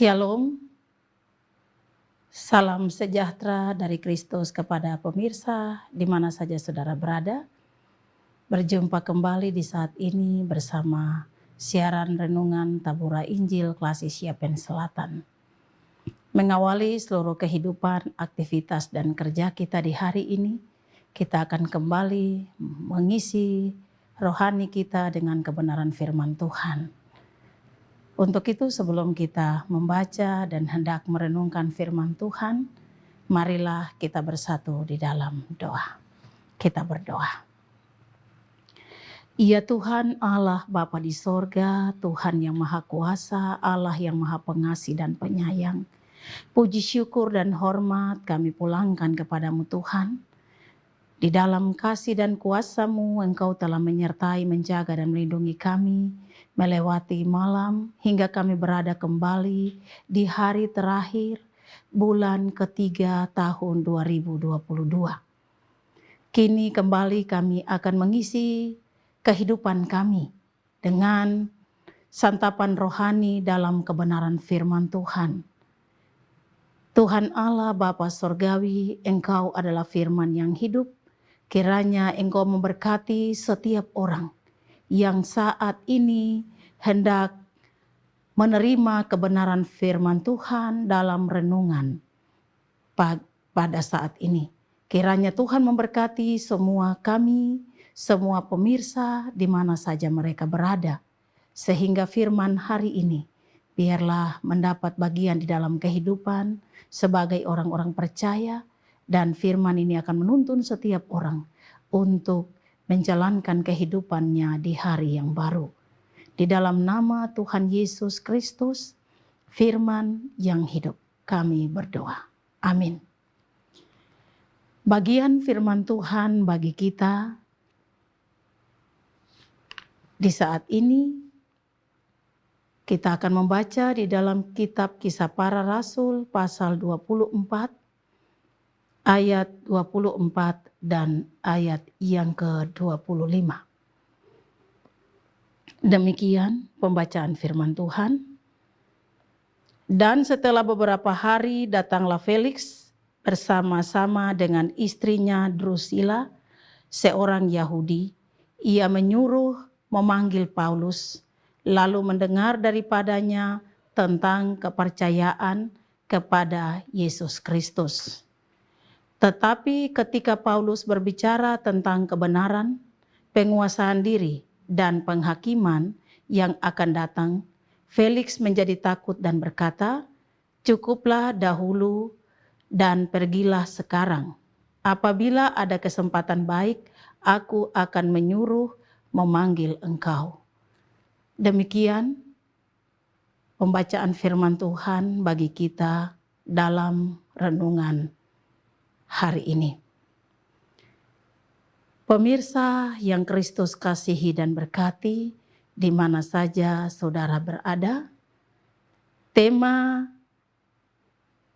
Shalom, salam sejahtera dari Kristus kepada pemirsa di mana saja saudara berada. Berjumpa kembali di saat ini bersama siaran renungan Tabura Injil Klasik Yapen Selatan. Mengawali seluruh kehidupan, aktivitas dan kerja kita di hari ini, kita akan kembali mengisi rohani kita dengan kebenaran firman Tuhan. Untuk itu sebelum kita membaca dan hendak merenungkan firman Tuhan, marilah kita bersatu di dalam doa. Kita berdoa. Ya Tuhan Allah Bapa di sorga, Tuhan yang Maha Kuasa, Allah yang Maha Pengasih dan Penyayang. Puji syukur dan hormat kami pulangkan kepadamu Tuhan. Di dalam kasih dan kuasa-Mu Engkau telah menyertai, menjaga dan melindungi kami melewati malam hingga kami berada kembali di hari terakhir bulan ketiga tahun 2022. Kini kembali kami akan mengisi kehidupan kami dengan santapan rohani dalam kebenaran firman Tuhan. Tuhan Allah Bapa Sorgawi, Engkau adalah firman yang hidup. Kiranya Engkau memberkati setiap orang yang saat ini hendak menerima kebenaran firman Tuhan dalam renungan pada saat ini. Kiranya Tuhan memberkati semua kami, semua pemirsa di mana saja mereka berada. Sehingga firman hari ini biarlah mendapat bagian di dalam kehidupan sebagai orang-orang percaya. Dan firman ini akan menuntun setiap orang untuk menjalankan kehidupannya di hari yang baru. Di dalam nama Tuhan Yesus Kristus, firman yang hidup, kami berdoa. Amin. Bagian firman Tuhan bagi kita di saat ini, kita akan membaca di dalam kitab Kisah Para Rasul pasal 24, ayat 24 dan ayat yang ke-25. Demikian pembacaan firman Tuhan. Dan setelah beberapa hari datanglah Felix bersama-sama dengan istrinya Drusilla, seorang Yahudi. Ia menyuruh memanggil Paulus, lalu mendengar daripadanya tentang kepercayaan kepada Yesus Kristus. Tetapi ketika Paulus berbicara tentang kebenaran, penguasaan diri, dan penghakiman yang akan datang, Felix menjadi takut dan berkata, "Cukuplah dahulu dan pergilah sekarang. Apabila ada kesempatan baik, aku akan menyuruh memanggil engkau." Demikian pembacaan firman Tuhan bagi kita dalam renungan hari ini. Pemirsa yang Kristus kasihi dan berkati, di mana saja saudara berada, tema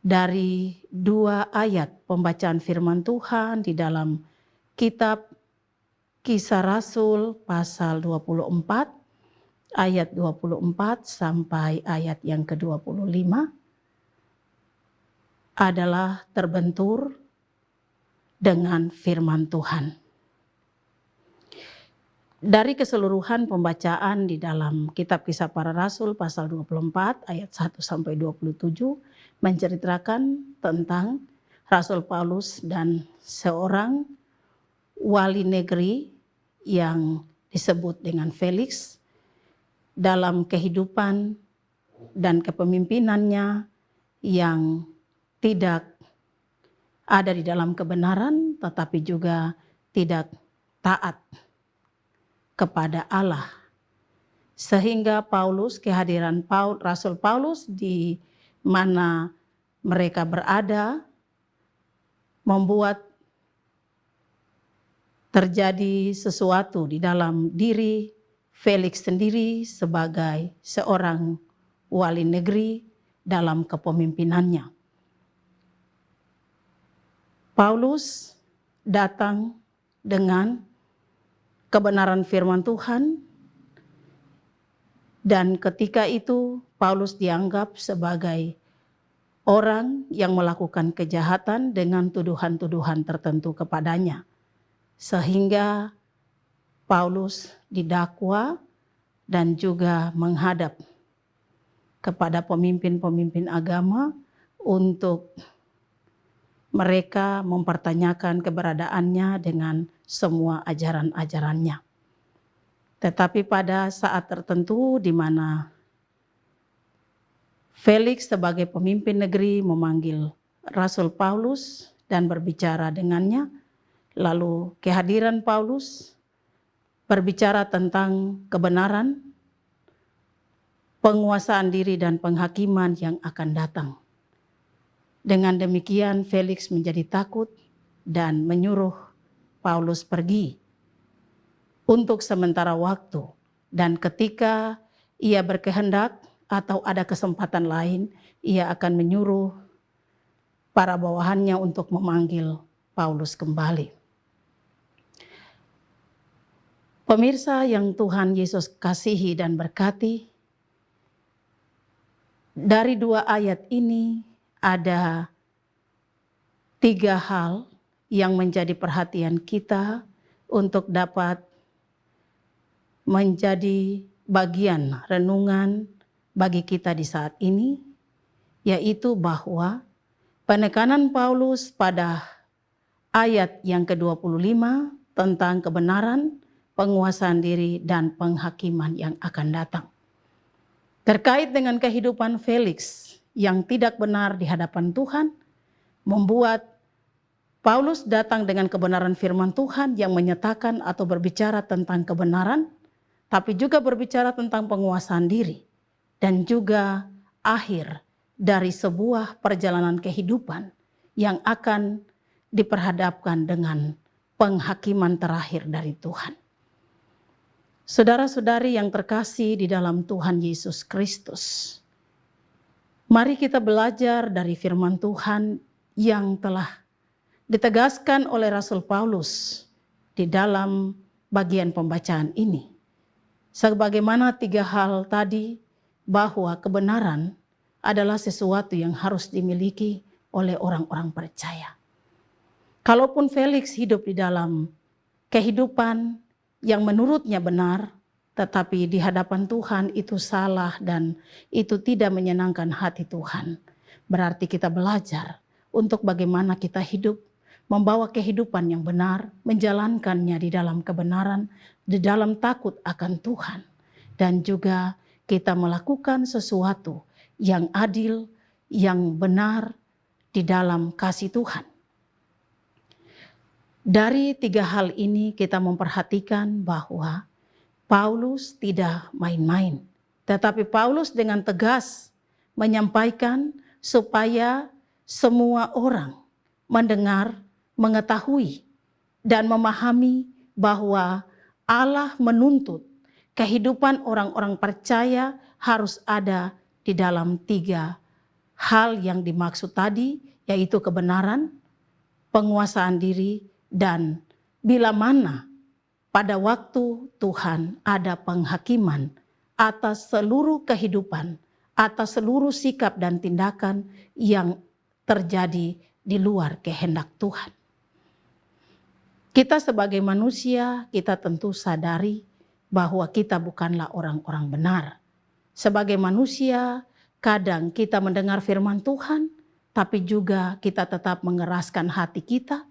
dari dua ayat pembacaan firman Tuhan di dalam kitab Kisah Rasul pasal 24, ayat 24 sampai ayat yang ke-25 adalah terbentur dengan firman Tuhan. Dari keseluruhan pembacaan di dalam kitab Kisah Para Rasul pasal 24 ayat 1 sampai 27 menceritakan tentang Rasul Paulus dan seorang wali negeri yang disebut dengan Felix dalam kehidupan dan kepemimpinannya yang tidak ada di dalam kebenaran, tetapi juga tidak taat kepada Allah. Sehingga kehadiran Rasul Paulus di mana mereka berada, membuat terjadi sesuatu di dalam diri Felix sendiri sebagai seorang wali negeri dalam kepemimpinannya. Paulus datang dengan kebenaran firman Tuhan, dan ketika itu Paulus dianggap sebagai orang yang melakukan kejahatan dengan tuduhan-tuduhan tertentu kepadanya. Sehingga Paulus didakwa dan juga menghadap kepada pemimpin-pemimpin agama untuk mereka mempertanyakan keberadaannya dengan semua ajaran-ajarannya. Tetapi pada saat tertentu di mana Felix sebagai pemimpin negeri memanggil Rasul Paulus dan berbicara dengannya, lalu kehadiran Paulus berbicara tentang kebenaran, penguasaan diri dan penghakiman yang akan datang. Dengan demikian Felix menjadi takut dan menyuruh Paulus pergi untuk sementara waktu, dan ketika ia berkehendak atau ada kesempatan lain, ia akan menyuruh para bawahannya untuk memanggil Paulus kembali. Pemirsa yang Tuhan Yesus kasihi dan berkati, dari 2 ayat ini ada 3 hal yang menjadi perhatian kita untuk dapat menjadi bagian renungan bagi kita di saat ini, yaitu bahwa penekanan Paulus pada ayat yang ke-25 tentang kebenaran, penguasaan diri, dan penghakiman yang akan datang. Terkait dengan kehidupan Felix yang tidak benar di hadapan Tuhan, membuat Paulus datang dengan kebenaran firman Tuhan yang menyatakan atau berbicara tentang kebenaran, tapi juga berbicara tentang penguasaan diri, dan juga akhir dari sebuah perjalanan kehidupan yang akan diperhadapkan dengan penghakiman terakhir dari Tuhan. Saudara-saudari yang terkasih di dalam Tuhan Yesus Kristus, mari kita belajar dari firman Tuhan yang telah ditegaskan oleh Rasul Paulus di dalam bagian pembacaan ini. Sebagaimana 3 hal tadi, bahwa kebenaran adalah sesuatu yang harus dimiliki oleh orang-orang percaya. Kalaupun Felix hidup di dalam kehidupan yang menurutnya benar, tetapi di hadapan Tuhan itu salah dan itu tidak menyenangkan hati Tuhan, berarti kita belajar untuk bagaimana kita hidup, membawa kehidupan yang benar, menjalankannya di dalam kebenaran, di dalam takut akan Tuhan, dan juga kita melakukan sesuatu yang adil, yang benar di dalam kasih Tuhan. Dari 3 hal ini kita memperhatikan bahwa Paulus tidak main-main, tetapi Paulus dengan tegas menyampaikan supaya semua orang mendengar, mengetahui, dan memahami bahwa Allah menuntut kehidupan orang-orang percaya harus ada di dalam 3 hal yang dimaksud tadi, yaitu kebenaran, penguasaan diri, dan bila mana pada waktu Tuhan ada penghakiman atas seluruh kehidupan, atas seluruh sikap dan tindakan yang terjadi di luar kehendak Tuhan. Kita sebagai manusia, kita tentu sadari bahwa kita bukanlah orang-orang benar. Sebagai manusia, kadang kita mendengar firman Tuhan, tapi juga kita tetap mengeraskan hati kita.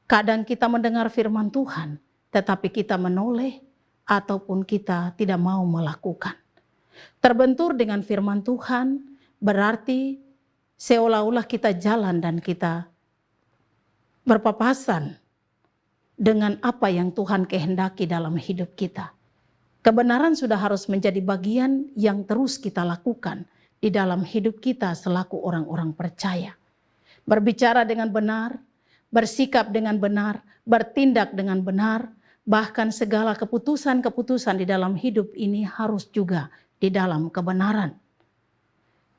Kadang kita mendengar firman Tuhan, tetapi kita menoleh ataupun kita tidak mau melakukan. Terbentur dengan firman Tuhan berarti seolah-olah kita jalan dan kita berpapasan dengan apa yang Tuhan kehendaki dalam hidup kita. Kebenaran sudah harus menjadi bagian yang terus kita lakukan di dalam hidup kita selaku orang-orang percaya. Berbicara dengan benar, bersikap dengan benar, bertindak dengan benar, bahkan segala keputusan-keputusan di dalam hidup ini harus juga di dalam kebenaran.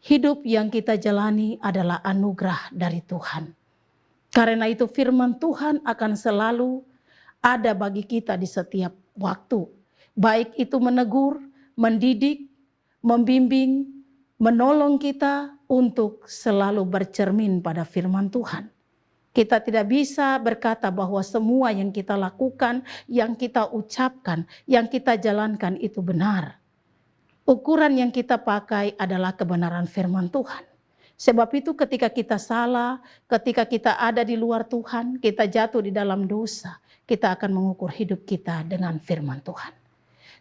Hidup yang kita jalani adalah anugerah dari Tuhan. Karena itu firman Tuhan akan selalu ada bagi kita di setiap waktu. Baik itu menegur, mendidik, membimbing, menolong kita untuk selalu bercermin pada firman Tuhan. Kita tidak bisa berkata bahwa semua yang kita lakukan, yang kita ucapkan, yang kita jalankan itu benar. Ukuran yang kita pakai adalah kebenaran firman Tuhan. Sebab itu ketika kita salah, ketika kita ada di luar Tuhan, kita jatuh di dalam dosa, kita akan mengukur hidup kita dengan firman Tuhan.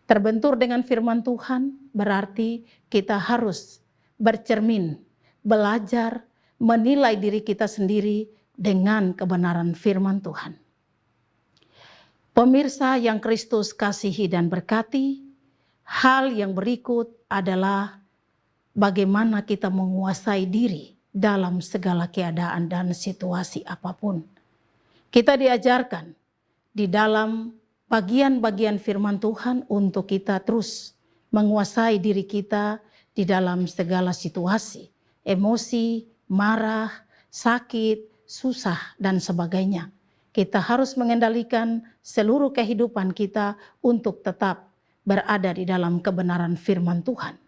Terbentur dengan firman Tuhan berarti kita harus bercermin, belajar, menilai diri kita sendiri dengan kebenaran firman Tuhan. Pemirsa yang Kristus kasihi dan berkati, hal yang berikut adalah bagaimana kita menguasai diri dalam segala keadaan dan situasi apapun. Kita diajarkan di dalam bagian-bagian firman Tuhan untuk kita terus menguasai diri kita di dalam segala situasi, emosi, marah, sakit, susah, dan sebagainya. Kita harus mengendalikan seluruh kehidupan kita untuk tetap berada di dalam kebenaran firman Tuhan.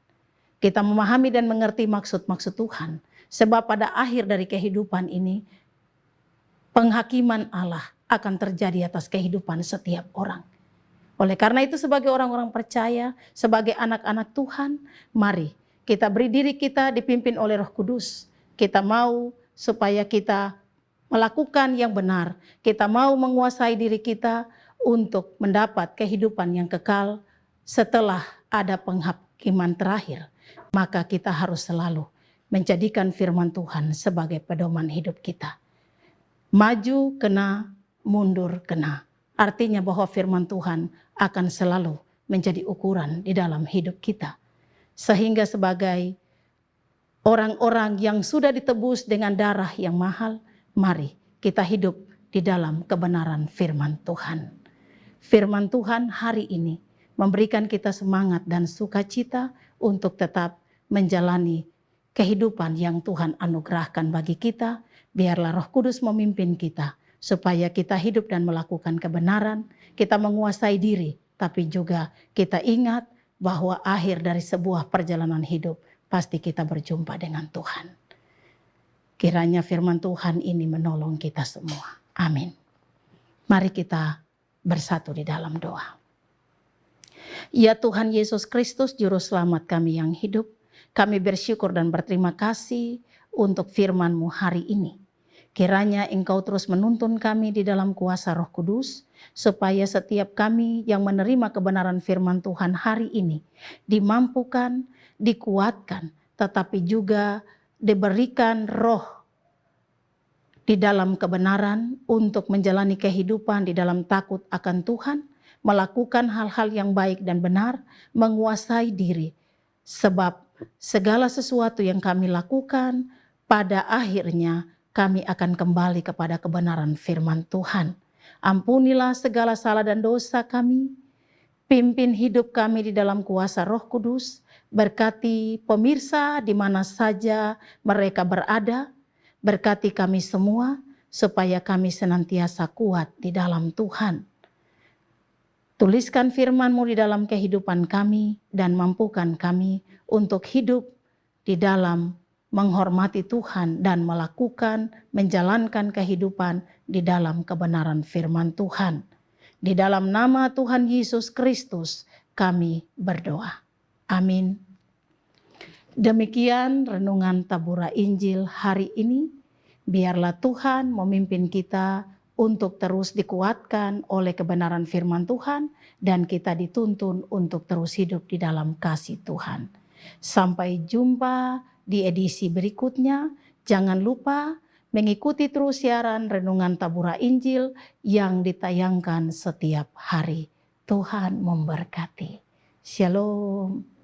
Kita memahami dan mengerti maksud-maksud Tuhan. Sebab pada akhir dari kehidupan ini, penghakiman Allah akan terjadi atas kehidupan setiap orang. Oleh karena itu sebagai orang-orang percaya, sebagai anak-anak Tuhan, mari kita beri diri kita dipimpin oleh Roh Kudus. Kita mau supaya kita melakukan yang benar. Kita mau menguasai diri kita untuk mendapat kehidupan yang kekal setelah ada penghakiman terakhir. Maka kita harus selalu menjadikan firman Tuhan sebagai pedoman hidup kita. Maju kena, mundur kena. Artinya bahwa firman Tuhan akan selalu menjadi ukuran di dalam hidup kita. Sehingga sebagai orang-orang yang sudah ditebus dengan darah yang mahal, mari kita hidup di dalam kebenaran firman Tuhan. Firman Tuhan hari ini memberikan kita semangat dan sukacita untuk tetap menjalani kehidupan yang Tuhan anugerahkan bagi kita. Biarlah Roh Kudus memimpin kita supaya kita hidup dan melakukan kebenaran. Kita menguasai diri, tapi juga kita ingat bahwa akhir dari sebuah perjalanan hidup pasti kita berjumpa dengan Tuhan. Kiranya firman Tuhan ini menolong kita semua. Amin. Mari kita bersatu di dalam doa. Ya Tuhan Yesus Kristus, Juru Selamat kami yang hidup, kami bersyukur dan berterima kasih untuk firman-Mu hari ini. Kiranya Engkau terus menuntun kami di dalam kuasa Roh Kudus, supaya setiap kami yang menerima kebenaran firman Tuhan hari ini dimampukan, dikuatkan, tetapi juga diberikan roh di dalam kebenaran untuk menjalani kehidupan di dalam takut akan Tuhan, melakukan hal-hal yang baik dan benar, menguasai diri. Sebab segala sesuatu yang kami lakukan pada akhirnya kami akan kembali kepada kebenaran firman Tuhan. Ampunilah segala salah dan dosa kami. Pimpin hidup kami di dalam kuasa Roh Kudus. Berkati pemirsa di mana saja mereka berada. Berkati kami semua supaya kami senantiasa kuat di dalam Tuhan. Tuliskan firman-Mu di dalam kehidupan kami dan mampukan kami untuk hidup di dalam menghormati Tuhan dan melakukan, menjalankan kehidupan di dalam kebenaran firman Tuhan. Di dalam nama Tuhan Yesus Kristus kami berdoa. Amin. Demikian renungan Tabura Injil hari ini. Biarlah Tuhan memimpin kita untuk terus dikuatkan oleh kebenaran firman Tuhan dan kita dituntun untuk terus hidup di dalam kasih Tuhan. Sampai jumpa di edisi berikutnya. Jangan lupa mengikuti terus siaran Renungan Tabura Injil yang ditayangkan setiap hari. Tuhan memberkati. Shalom.